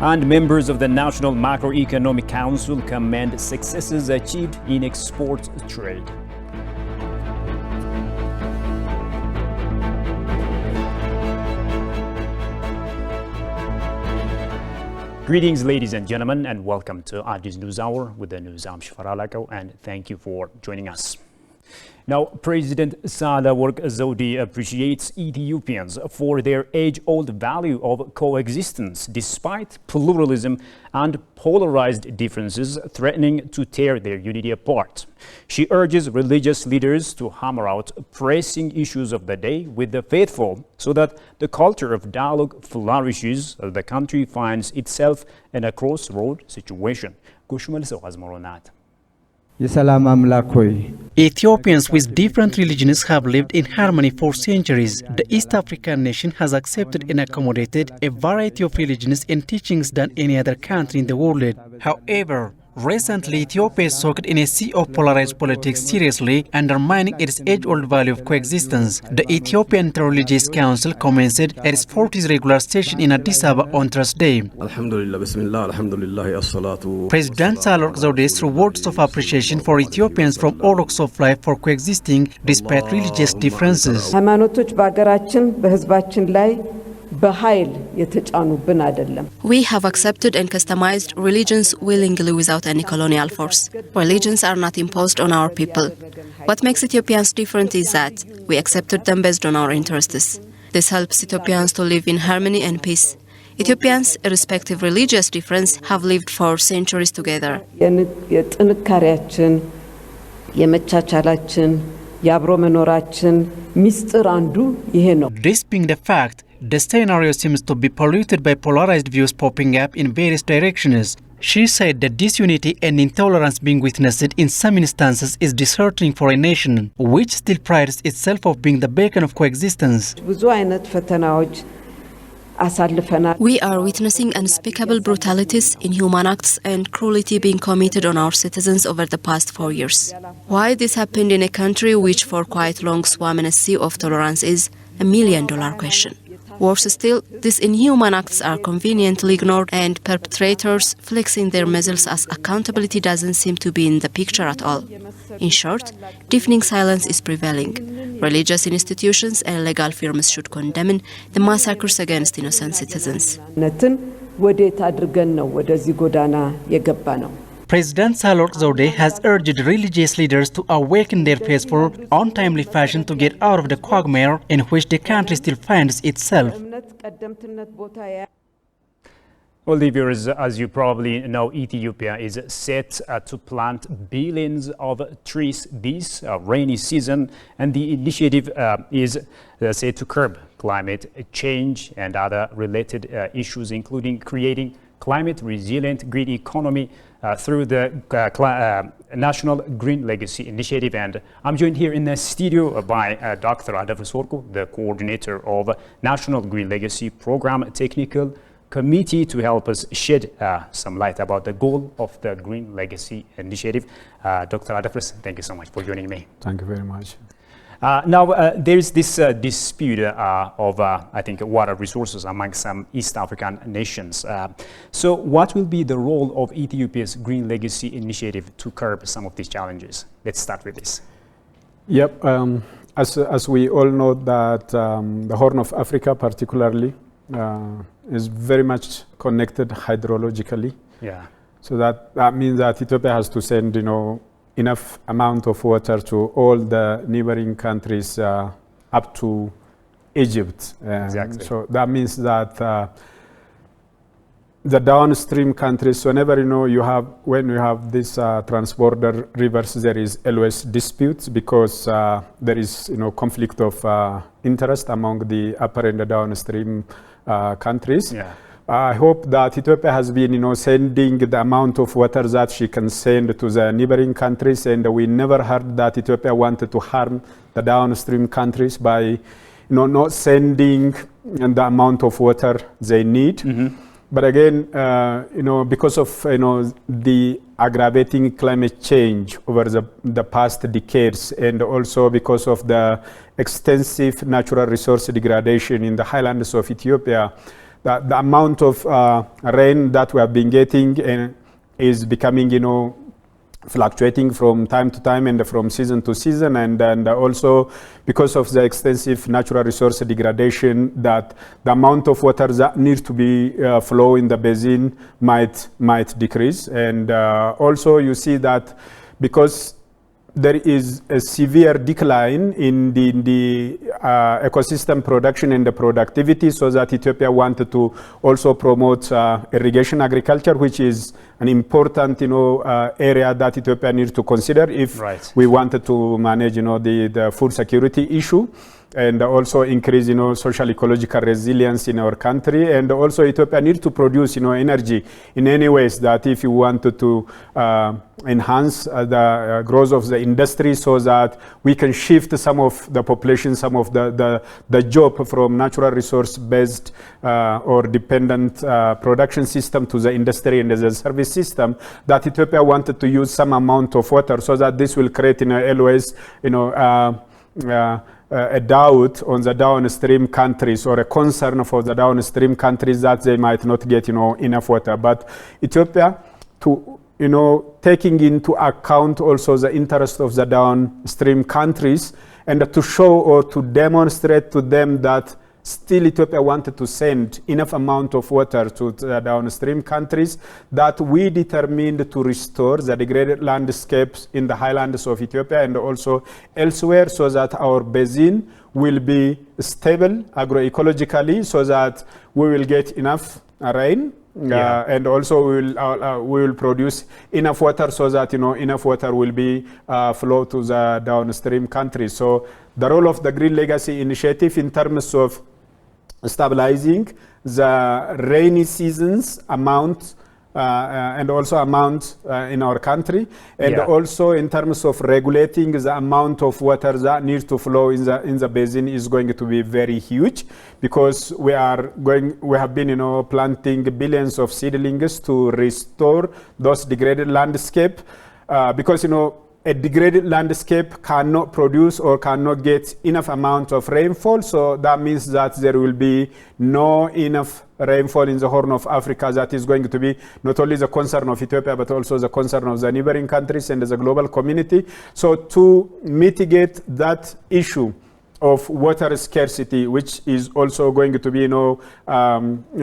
And members of the National Macroeconomic Council commend successes achieved in export trade. Greetings, ladies and gentlemen, and welcome to Addis News Hour with the news. I'm Shafar Alako, and thank you for joining us. Now, President Sahle-Work Zewde appreciates Ethiopians for their age-old value of coexistence, despite pluralism and polarized differences threatening to tear their unity apart. She urges religious leaders to hammer out pressing issues of the day with the faithful so that the culture of dialogue flourishes as the country finds itself in a crossroad situation. Ethiopians with different religions have lived in harmony for centuries. The East African nation has accepted and accommodated a variety of religions and teachings than any other country in the world. However, recently Ethiopia is soaked in a sea of polarized politics, seriously undermining its age-old value of coexistence. The Ethiopian Interreligious Council commenced at its 40th regular session in Addis Ababa on Thursday. President Sahle-Work Zewde, through words of appreciation for Ethiopians from all walks of life for coexisting despite religious differences. We have accepted and customized religions willingly without any colonial force. Religions are not imposed on our people. What makes Ethiopians different is that we accepted them based on our interests. This helps Ethiopians to live in harmony and peace. Ethiopians, irrespective of religious difference, have lived for centuries together. This being the fact, the scenario seems to be polluted by polarized views popping up in various directions. She said that disunity and intolerance being witnessed in some instances is disheartening for a nation which still prides itself of being the beacon of coexistence. We are witnessing unspeakable brutalities, inhuman acts and cruelty being committed on our citizens over the past 4 years. Why this happened in a country which for quite long swam in a sea of tolerance is $1 million question. Worse still, these inhuman acts are conveniently ignored and perpetrators flexing their muscles as accountability doesn't seem to be in the picture at all. In short, deafening silence is prevailing. Religious institutions and legal firms should condemn the massacres against innocent citizens. President Sahle-Work Zewde has urged religious leaders to awaken their faithful, untimely fashion to get out of the quagmire in which the country still finds itself. Well, the viewers, as you probably know, Ethiopia is set to plant billions of trees this rainy season, and the initiative is said to curb climate change and other related issues, including creating climate-resilient green economy through the National Green Legacy Initiative. And I'm joined here in the studio by Dr. Adafris Worku, the coordinator of National Green Legacy Program Technical Committee, to help us shed some light about the goal of the Green Legacy Initiative. Dr. Adafris, thank you so much for joining me. Thank you very much. Now, there is this dispute of, I think, water resources among some East African nations. So what will be the role of Ethiopia's Green Legacy Initiative to curb some of these challenges? Let's start with this. Yep. As we all know that the Horn of Africa particularly is very much connected hydrologically. Yeah. So that means that Ethiopia has to send, enough amount of water to all the neighboring countries up to Egypt. Exactly. So that means that the downstream countries, whenever when you have this transborder rivers, there is always disputes because there is conflict of interest among the upper and the downstream countries. Yeah. I hope that Ethiopia has been, sending the amount of water that she can send to the neighboring countries, and we never heard that Ethiopia wanted to harm the downstream countries by, not sending the amount of water they need. Mm-hmm. But again, because of the aggravating climate change over the past decades, and also because of the extensive natural resource degradation in the highlands of Ethiopia, the amount of rain that we have been getting is becoming, fluctuating from time to time and from season to season, and also because of the extensive natural resource degradation, that the amount of water that needs to be flow in the basin might decrease. And also you see that because there is a severe decline in the ecosystem production and the productivity, so that Ethiopia wanted to also promote irrigation agriculture, which is an important area that Ethiopia needs to consider if we wanted to manage the food security issue, and also increase social ecological resilience in our country. And also Ethiopia needs to produce energy in any ways that if you wanted to enhance the growth of the industry, so that we can shift some of the population, some of the job from natural resource based or dependent production system to the industry and the service system, that Ethiopia wanted to use some amount of water, so that this will create always a doubt on the downstream countries, or a concern for the downstream countries that they might not get enough water. But Ethiopia, to taking into account also the interest of the downstream countries, and to show or to demonstrate to them that still Ethiopia wanted to send enough amount of water to the downstream countries, that we determined to restore the degraded landscapes in the highlands of Ethiopia and also elsewhere, so that our basin will be stable agroecologically, so that we will get enough rain. And also we will produce enough water, so that enough water will be flow to the downstream countries. So the role of the Green Legacy Initiative in terms of stabilizing the rainy seasons amount and also amount in our country, and also in terms of regulating the amount of water that needs to flow in the basin is going to be very huge, because we have been planting billions of seedlings to restore those degraded landscape, because a degraded landscape cannot produce or cannot get enough amount of rainfall. So that means that there will be no enough rainfall in the Horn of Africa. That is going to be not only the concern of Ethiopia, but also the concern of the neighboring countries and the global community. So to mitigate that issue of water scarcity, which is also going to be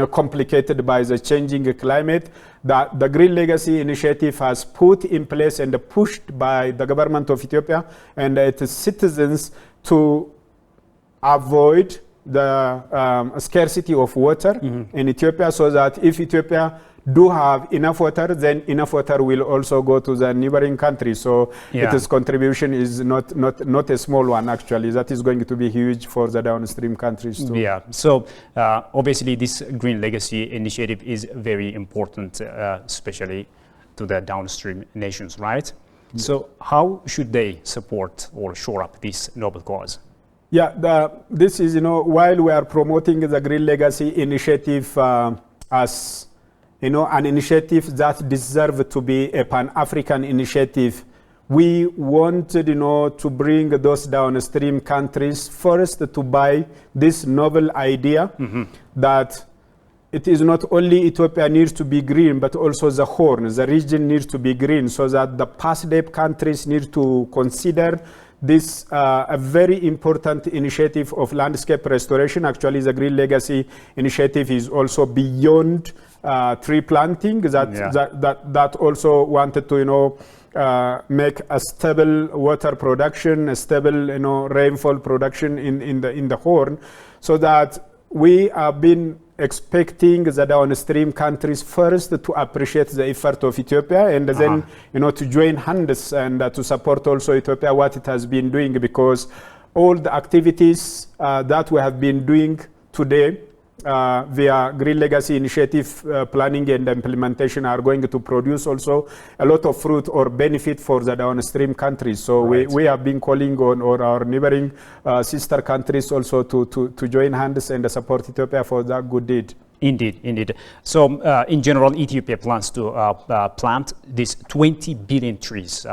complicated by the changing climate, that the Green Legacy Initiative has put in place and pushed by the government of Ethiopia and its citizens to avoid the scarcity of water in Ethiopia, so that if Ethiopia do have enough water, then enough water will also go to the neighboring countries. So its contribution is not a small one, actually. That is going to be huge for the downstream countries too. Yeah, so obviously this Green Legacy Initiative is very important, especially to the downstream nations, right? So how should they support or shore up this noble cause? Yeah, this is, while we are promoting the Green Legacy Initiative as an initiative that deserves to be a Pan-African initiative, we wanted, to bring those downstream countries first to buy this novel idea that it is not only Ethiopia needs to be green, but also the Horn, the region needs to be green, so that the PASDEP countries need to consider this a very important initiative of landscape restoration. Actually, the Green Legacy Initiative is also beyond tree planting, that also wanted to make a stable water production, a stable rainfall production in the Horn, so that we have been expecting the downstream countries first to appreciate the effort of Ethiopia, and then to join hands and to support also Ethiopia what it has been doing, because all the activities that we have been doing today via Green Legacy Initiative planning and implementation are going to produce also a lot of fruit or benefit for the downstream countries. So we have been calling on our neighboring sister countries also to join hands and support Ethiopia for that good deed. Indeed. So in general, Ethiopia plans to plant these 20 billion trees.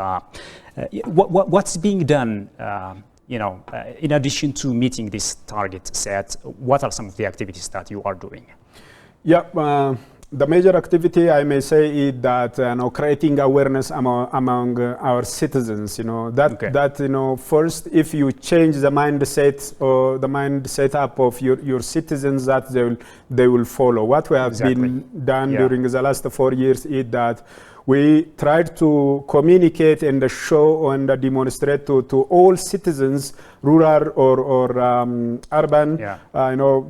What's being done in addition to meeting this target set? What are some of the activities that you are doing? Yeah, the major activity I may say is that creating awareness among our citizens. That first, if you change the mindset or the mindset up of your citizens, that they will follow. What we have been done during the last 4 years is that we tried to communicate and show and demonstrate to all citizens, rural or urban,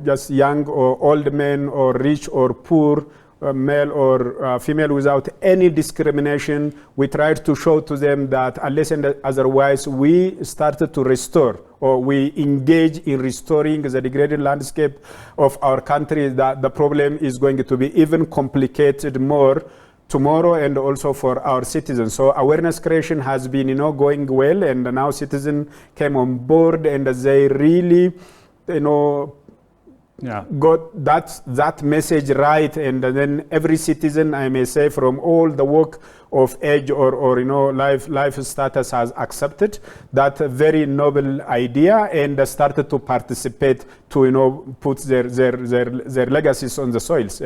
just young or old men or rich or poor, male or female, without any discrimination. We tried to show to them that unless and otherwise we started to restore or we engage in restoring the degraded landscape of our country, that the problem is going to be even complicated more tomorrow and also for our citizens. So awareness creation has been going well, and now citizens came on board and they really got that message right. And then every citizen, I may say, from all the walk of age or life status has accepted that very noble idea and started to participate to put their legacies on the soils.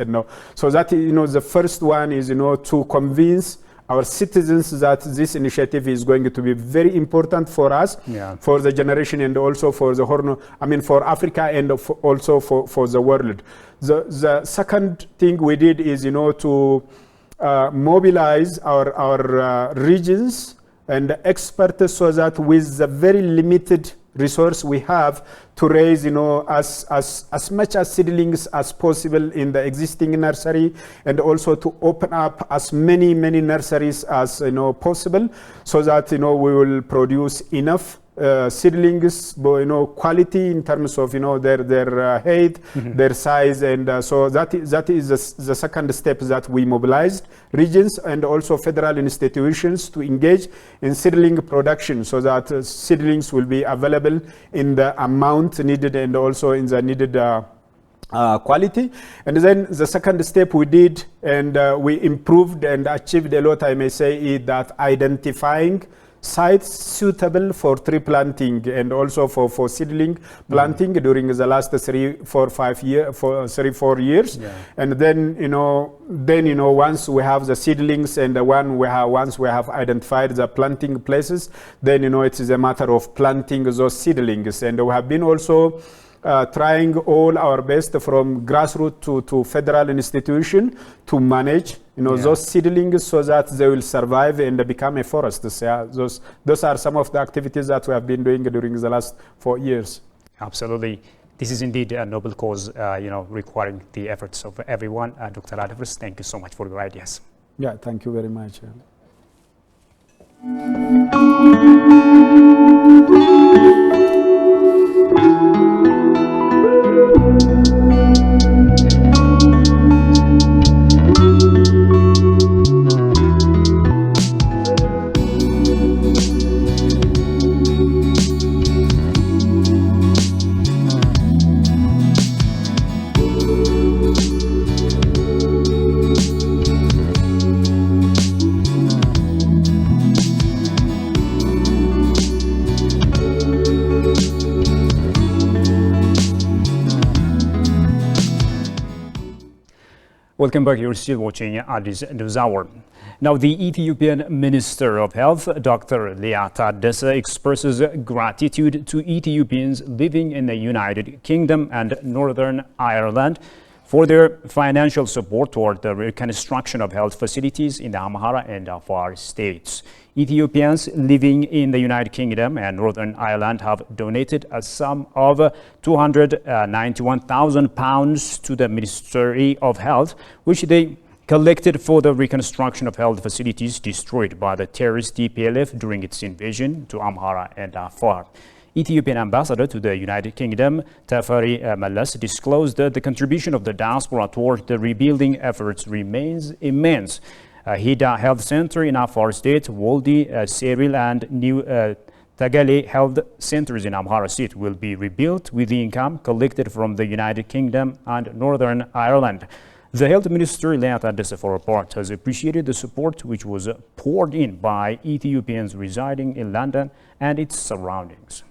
So that the first one is to convince our citizens that this initiative is going to be very important for us, for the generation, and also for the Horn, for Africa, and also for the world. The second thing we did is to mobilize our regions and experts, so that with the very limited resource we have, to raise as much as seedlings as possible in the existing nursery, and also to open up as many nurseries as possible, so that we will produce enough seedlings, quality in terms of their height, their size, and so that is the second step, that we mobilized regions and also federal institutions to engage in seedling production, so that seedlings will be available in the amount needed and also in the needed quality. And then the second step we did, and we improved and achieved a lot, I may say, is that identifying sites suitable for tree planting and also for seedling planting during the last 3-4 years. And then once we have the seedlings and once we have identified the planting places, then it is a matter of planting those seedlings. And we have been also trying all our best from grassroots to federal institution to manage those seedlings, so that they will survive and become a forest. Those are some of the activities that we have been doing during the last 4 years. Absolutely. This is indeed a noble cause, requiring the efforts of everyone. Dr. Adefris, thank you so much for your ideas. Yeah, thank you very much. Welcome back. You're still watching Addis News Hour. Now, the Ethiopian Minister of Health, Dr. Lia Tadesse, expresses gratitude to Ethiopians living in the United Kingdom and Northern Ireland for their financial support toward the reconstruction of health facilities in the Amhara and Afar states. Ethiopians living in the United Kingdom and Northern Ireland have donated a sum of £291,000 to the Ministry of Health, which they collected for the reconstruction of health facilities destroyed by the terrorist TPLF during its invasion to Amhara and Afar. Ethiopian ambassador to the United Kingdom, Teferi Meles, disclosed that the contribution of the diaspora toward the rebuilding efforts remains immense. Hida Health Center in Afar State, Woldi, Seril, and New Tagale Health Centers in Amhara State will be rebuilt with the income collected from the United Kingdom and Northern Ireland. The Health Minister, Lia Tadesse, for a part, has appreciated the support which was poured in by Ethiopians residing in London and its surroundings.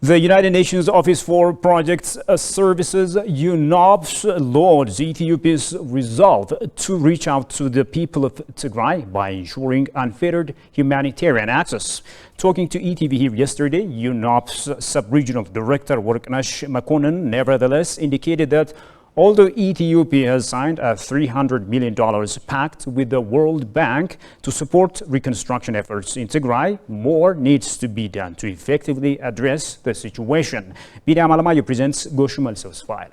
The United Nations Office for Project Services, UNOPS, lauds Ethiopia's resolve to reach out to the people of Tigray by ensuring unfettered humanitarian access. Talking to ETV here yesterday, UNOPS Sub-Regional Director Worknesh Makonnen nevertheless indicated that although Ethiopia has signed a $300 million pact with the World Bank to support reconstruction efforts in Tigray, more needs to be done to effectively address the situation. Bidyam Alamayo presents Goshumalso's file.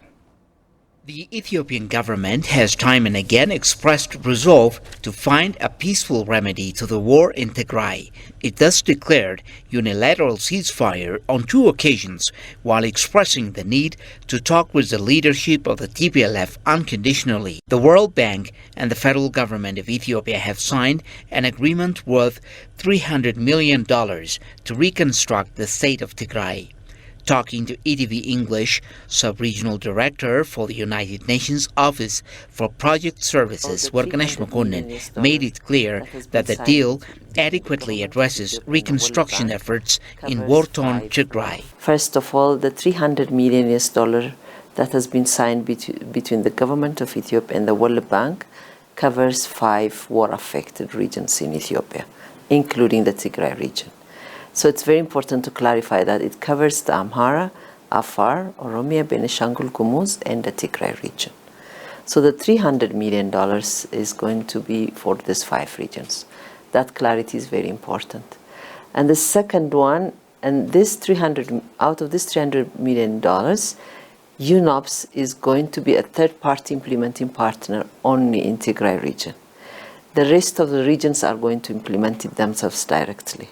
The Ethiopian government has time and again expressed resolve to find a peaceful remedy to the war in Tigray. It thus declared unilateral ceasefire on 2 occasions, while expressing the need to talk with the leadership of the TPLF unconditionally. The World Bank and the federal government of Ethiopia have signed an agreement worth $300 million to reconstruct the state of Tigray. Talking to ETV English, Sub-Regional Director for the United Nations Office for Project Services, Worknesh Makonnen, made it clear that the deal adequately addresses reconstruction efforts in war-torn Tigray. First of all, the $300 million that has been signed between the government of Ethiopia and the World Bank covers 5 war-affected regions in Ethiopia, including the Tigray region. So it's very important to clarify that it covers the Amhara, Afar, Oromia, Benishangul Gumuz, and the Tigray region. So the $300 million is going to be for these 5 regions. That clarity is very important. And the second one, and out of this $300 million, UNOPS is going to be a third-party implementing partner only in Tigray region. The rest of the regions are going to implement it themselves directly.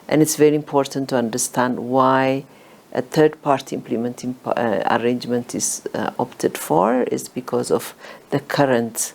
And it's very important to understand why a third-party implementing arrangement is opted for is because of the current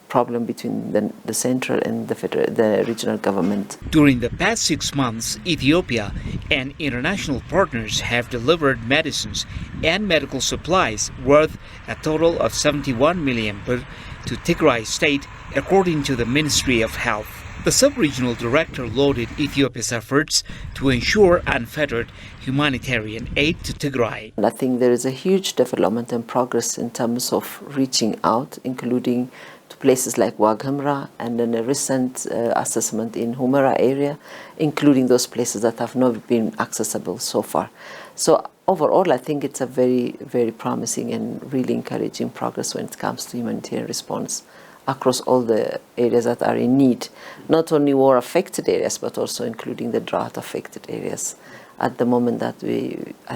problem between the central and the regional government. During the past 6 months, Ethiopia and international partners have delivered medicines and medical supplies worth a total of 71 million birr to Tigray state, according to the Ministry of Health. The sub-regional director lauded Ethiopia's efforts to ensure unfettered humanitarian aid to Tigray. I think there is a huge development and progress in terms of reaching out, including to places like Wag Humra, and then a recent assessment in Humera area, including those places that have not been accessible so far. So overall, I think it's a very, very promising and really encouraging progress when it comes to humanitarian response across all the areas that are in need, not only war-affected areas, but also including the drought-affected areas. At the moment I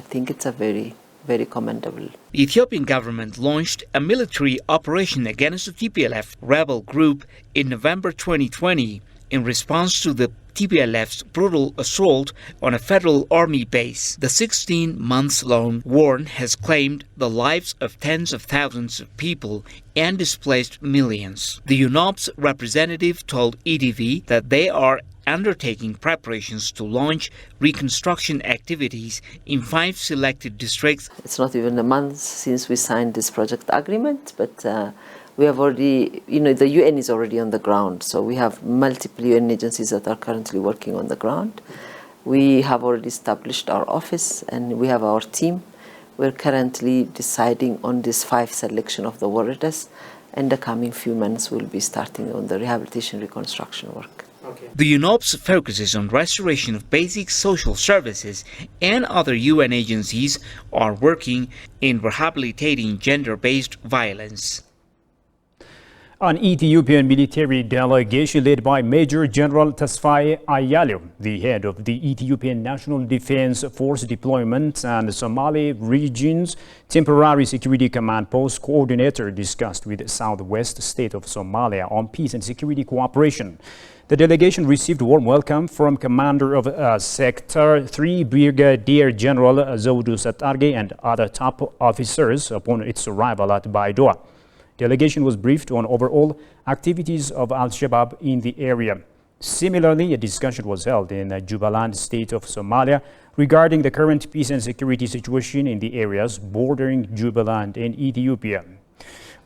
think it's a very, very commendable. The Ethiopian government launched a military operation against the TPLF rebel group in November 2020 in response to the TPLF's brutal assault on a federal army base. The 16-month-long war has claimed the lives of tens of thousands of people and displaced millions. The UNOPS representative told ETV that they are undertaking preparations to launch reconstruction activities in 5 selected districts. It's not even a month since we signed this project agreement, but we have already, the UN is already on the ground, so we have multiple UN agencies that are currently working on the ground. We have already established our office and we have our team. We're currently deciding on this 5 selection of the warriors, and the coming few months we'll be starting on the rehabilitation reconstruction work. The UNOPS focuses on restoration of basic social services, and other UN agencies are working in rehabilitating gender-based violence. An Ethiopian military delegation led by Major General Tesfaye Ayalew, the head of the Ethiopian National Defense Force Deployment and Somali Region's Temporary Security Command Post Coordinator, discussed with Southwest State of Somalia on peace and security cooperation. The delegation received warm welcome from Commander of Sector 3 Brigadier General Zewdu Satarge and other top officers upon its arrival at Baidoa. Delegation was briefed on overall activities of Al-Shabaab in the area. Similarly, a discussion was held in Jubaland state of Somalia regarding the current peace and security situation in the areas bordering Jubaland and Ethiopia.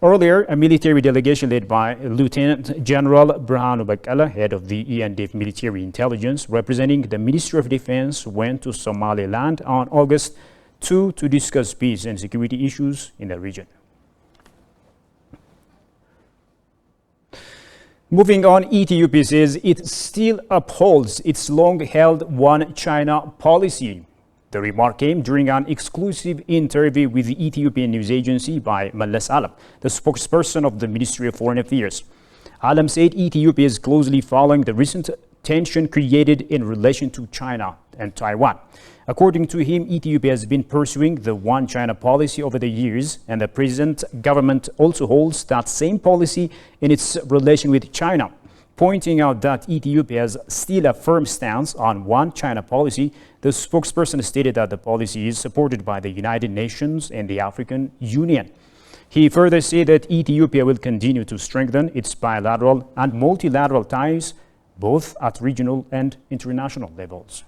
Earlier, a military delegation led by Lieutenant General Birhanu Baqqala, head of the ENDF military intelligence, representing the Ministry of Defense, went to Somaliland on August 2 to discuss peace and security issues in the region. Moving on, Ethiopia says it still upholds its long-held One China policy. The remark came during an exclusive interview with the Ethiopian news agency by Mallas Alam, the spokesperson of the Ministry of Foreign Affairs. Alam said Ethiopia is closely following the recent tension created in relation to China and Taiwan. According to him, Ethiopia has been pursuing the One China policy over the years, and the present government also holds that same policy in its relation with China. Pointing out that Ethiopia has still a firm stance on One China policy, the spokesperson stated that the policy is supported by the United Nations and the African Union. He further said that Ethiopia will continue to strengthen its bilateral and multilateral ties, both at regional and international levels.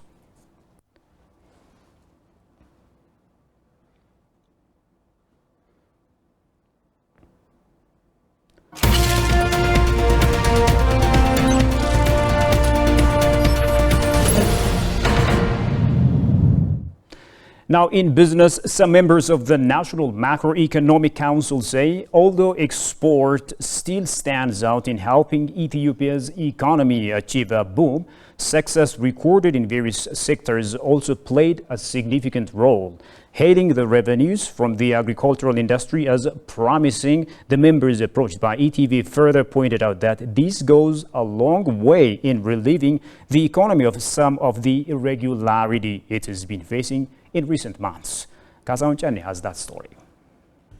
Now, in business, some members of the National Macroeconomic Council say although export still stands out in helping Ethiopia's economy achieve a boom, success recorded in various sectors also played a significant role. Hailing the revenues from the agricultural industry as promising, the members approached by ETV further pointed out that this goes a long way in relieving the economy of some of the irregularity it has been facing in recent months. Kasaun Chani has that story.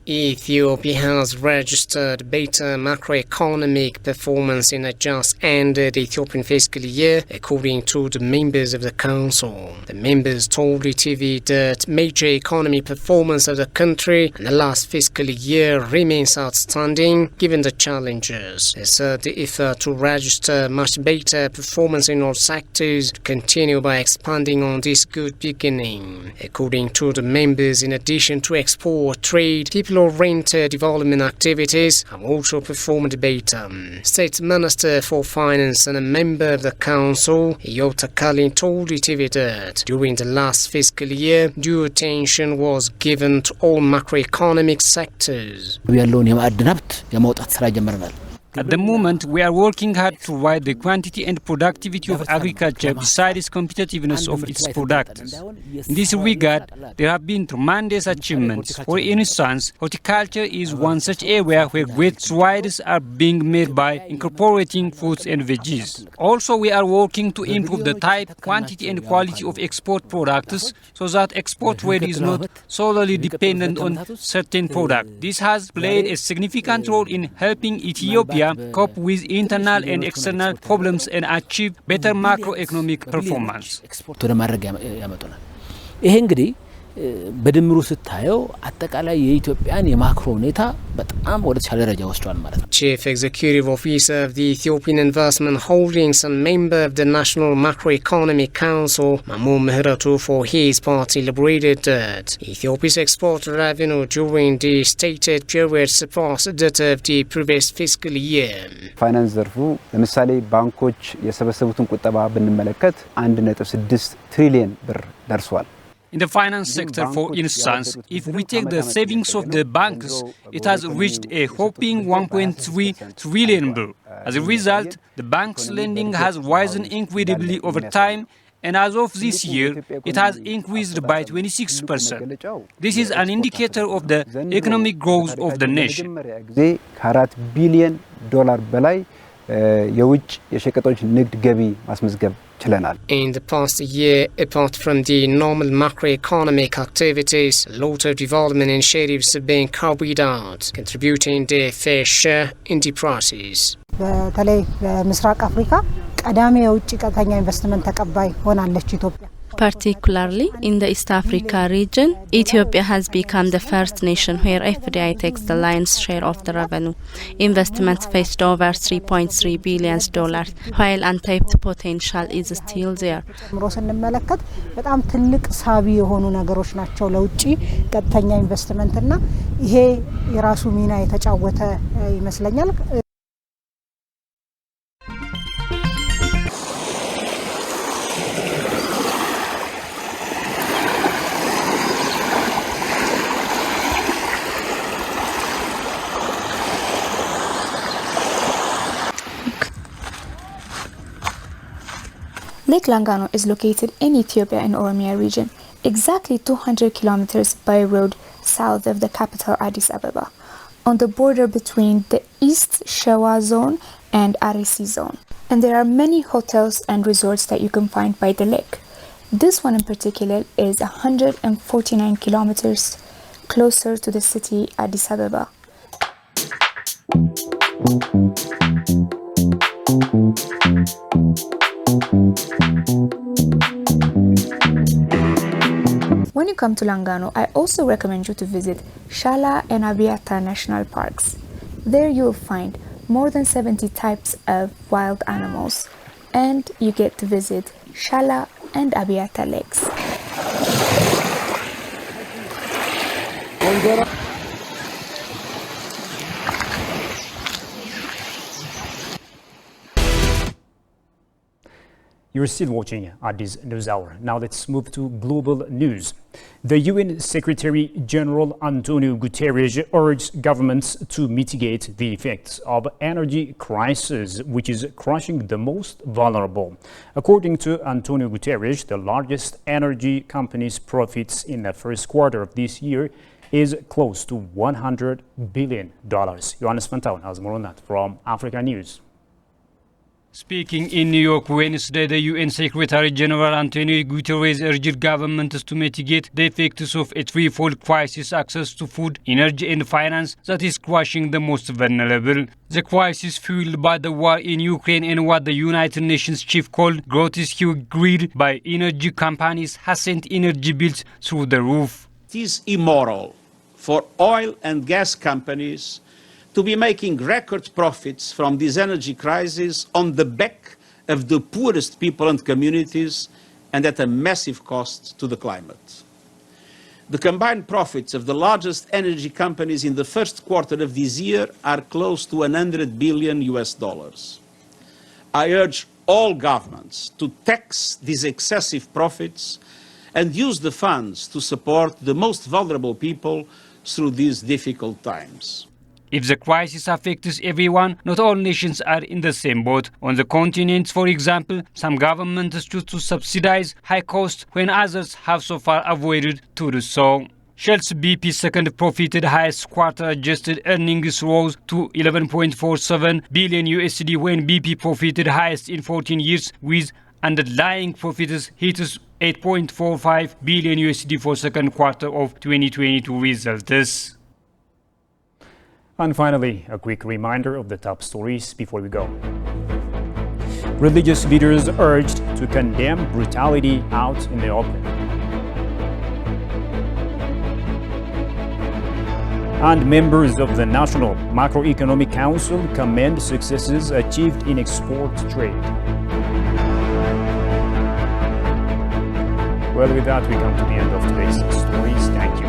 Ethiopia has registered better macroeconomic performance in a just ended Ethiopian fiscal year, according to the members of the council. The members told ETV that major economy performance of the country in the last fiscal year remains outstanding given the challenges. They said the effort to register much better performance in all sectors to continue by expanding on this good beginning. According to the members, in addition to export, trade, people-oriented development activities have also performed better. State Minister for Finance and a member of the council, Yota Kalin, told ETV that during the last fiscal year, due attention was given to all macroeconomic sectors. At the moment, we are working hard to provide the quantity and productivity of agriculture besides competitiveness of its products. In this regard, there have been tremendous achievements. For instance, horticulture is one such area where great strides are being made by incorporating fruits and veggies. Also, we are working to improve the type, quantity and quality of export products so that export trade is not solely dependent on certain products. This has played a significant role in helping Ethiopia cope with internal and external problems and achieve better macroeconomic performance. በድምሩ ስታየው አጠቃላይ የኢትዮጵያን የማክሮ ሁኔታ በጣም ወደ ተሻለ ደረጃ ወስዷል ማለት ነው። Chief Executive Officer of the Ethiopian Investment Holdings and member of the National Macroeconomic Council, Mamoun Mihretu, for his part elaborated that Ethiopia's export revenue during the stated period surpassed that of the previous fiscal year. ፋይናንስ ዘርፉ ለምሳሌ ባንኮች የሰበሰቡትን ቁጠባ ብንመለከት 1.6 ትሪሊየን ብር ደርሷል። In the finance sector, for instance, if we take the savings of the banks, it has reached a whopping 1.3 trillion birr. As a result, the bank's lending has risen incredibly over time, and as of this year, it has increased by 26%. This is an indicator of the economic growth of the nation. $4 billion በላይ የውጭ የሸቀጦች ንግድ ገቢ ማስመዝገብ ችለናል። In the past year, apart from the normal macroeconomic activities, a lot of development initiatives have been carried out, contributing their fair share in the process. በተለይ በምስራቅ አፍሪካ ቀዳሚ የውጭ ቀጥተኛ ኢንቨስትመንት ተቀባይ ሆናለች ኢትዮጵያ። Particularly in the East Africa region, Ethiopia has become the first nation where FDI takes the lion's share of the revenue. Investments fetched over $3.3 billion, while untapped potential is still there. በጣም ትልቅ ሳቢ የሆኑ ነገሮች ናቸው ለውጪ ቀጥተኛ ኢንቨስትመንት እና ይሄ የራሱ ሚና የተጫወተ ይመስለኛል። Lake Langano is located in Ethiopia in Oromia region, exactly 200 kilometers by road south of the capital Addis Ababa, on the border between the East Shewa zone and Arisi zone. And there are many hotels and resorts that you can find by the lake. This one in particular is 149 kilometers closer to the city Addis Ababa. When you come to Langano, I also recommend you to visit Shala and Abiata National Parks. There you will find more than 70 types of wild animals, and you get to visit Shala and Abiata lakes. You're still watching Addis News Hour. Now let's move to global news. The UN Secretary General Antonio Guterres urged governments to mitigate the effects of energy crisis, which is crushing the most vulnerable. According to Antonio Guterres, the largest energy company's profits in the first quarter of this year is close to $100 billion. Johannes Fantaun has more on that from Africa News. Speaking in New York Wednesday, the UN Secretary General Antonio Guterres urged governments to mitigate the effects of a threefold crisis: access to food, energy and finance, that is crushing the most vulnerable. The crisis fueled by the war in Ukraine and what the United Nations chief called grotesque greed by energy companies has sent energy bills through the roof. It is immoral for oil and gas companies to be making record profits from this energy crisis on the back of the poorest people and communities and at a massive cost to the climate. The combined profits of the largest energy companies in the first quarter of this year are close to $100 billion. I urge all governments to tax these excessive profits and use the funds to support the most vulnerable people through these difficult times. If the crisis affects everyone, not all nations are in the same boat. On the continent, for example, some governments choose to subsidize high costs when others have so far avoided to do so. Shell's BP's second profited highest quarter adjusted earnings rose to $11.47 billion when BP profited highest in 14 years, with underlying profits hit $8.45 billion for second quarter of 2022 results. And finally, a quick reminder of the top stories before we go. Religious leaders urged to condemn brutality out in the open. And members of the National Macroeconomic Council commend successes achieved in export trade. Well, with that, we come to the end of today's stories. Thank you.